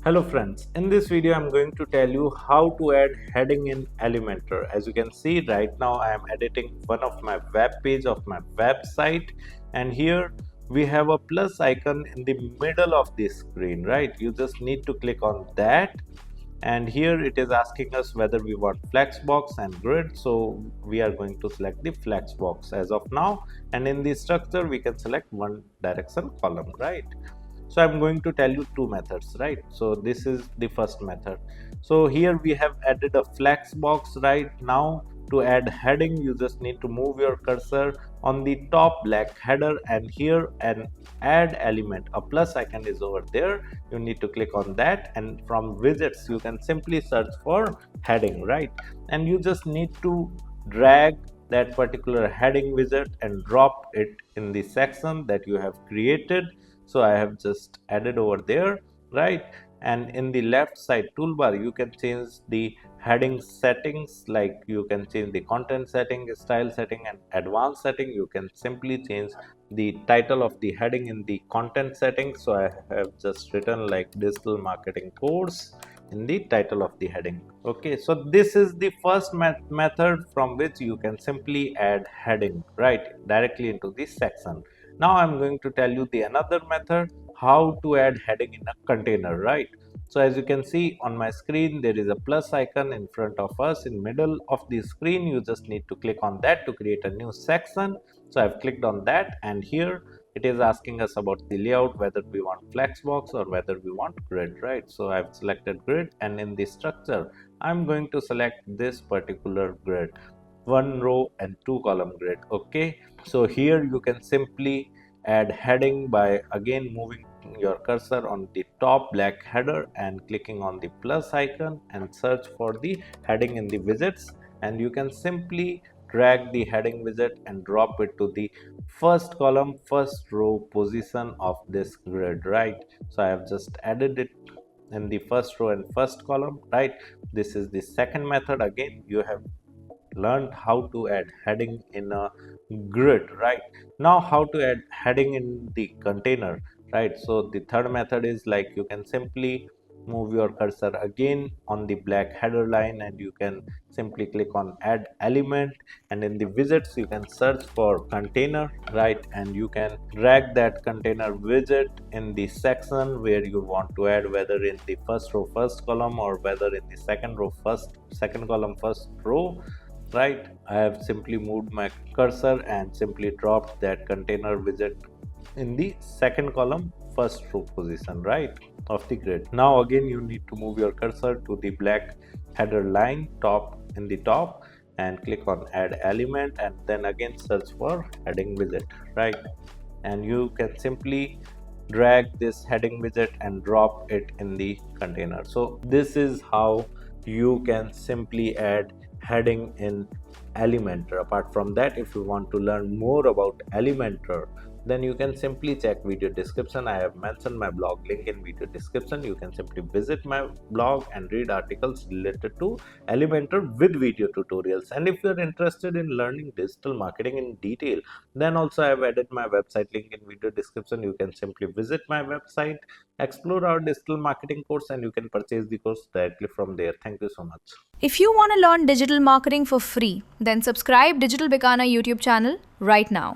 Hello friends, in this video I'm going to tell you how to add heading in Elementor. As you can see right now I am editing one of my web page of my website, and here we have a plus icon in the middle of the screen, right? You just need to click on that, and here it is asking us whether we want flexbox and grid, so we are going to select the flexbox as of now, and in the structure we can select one direction column, right? So I'm going to tell you two methods, right? So this is the first method. So here we have added a flex box. Right now, to add heading, you just need to move your cursor on the top black header, and here an add element, a plus icon is over there. You need to click on that, and from widgets you can simply search for heading, right? And you just need to drag that particular heading widget and drop it in the section that you have created. So I have just added over there, right? And in the left side toolbar you can change the heading settings, like you can change the content setting, style setting, and advanced setting. You can simply change the title of the heading in the content setting. So I have just written like digital marketing course in the title of the heading. Okay, so this is the first method from which you can simply add heading right directly into the section. Now I'm going to tell you the another method, how to add heading in a container, right? So as you can see on my screen, there is a plus icon in front of us in middle of the screen. You just need to click on that to create a new section. So I've clicked on that, and here it is asking us about the layout, whether we want flexbox or whether we want grid, right? So I've selected grid, and in the structure I'm going to select this particular grid, one row and two column grid. Okay, so here you can simply add heading by again moving your cursor on the top black header and clicking on the plus icon and search for the heading in the widgets, and you can simply drag the heading widget and drop it to the first column, first row position of this grid, right? So I have just added it in the first row and first column, right? This is the second method. Again, you have learned how to add heading in a grid, right? Now how to add heading in the container, right? So the third method is like you can simply move your cursor again on the black header line, and you can simply click on add element, and in the widgets you can search for container, right? And you can drag that container widget in the section where you want to add, whether in the first row first column or whether in the second row second column first row, right? I have simply moved my cursor and simply dropped that container widget in the second column first row position, right, of the grid. Now again you need to move your cursor to the black header line top in the top and click on add element, and then again search for heading widget, right? And you can simply drag this heading widget and drop it in the container. So this is how you can simply add heading in Elementor. Apart from that, if you want to learn more about Elementor, then you can simply check video description. I have mentioned my blog link in video description. You can simply visit my blog and read articles related to Elementor with video tutorials. And if you are interested in learning digital marketing in detail, then also I have added my website link in video description. You can simply visit my website, explore our digital marketing course, and you can purchase the course directly from there. Thank you so much. If you want to learn digital marketing for free, then subscribe Digital Bikana YouTube channel right now.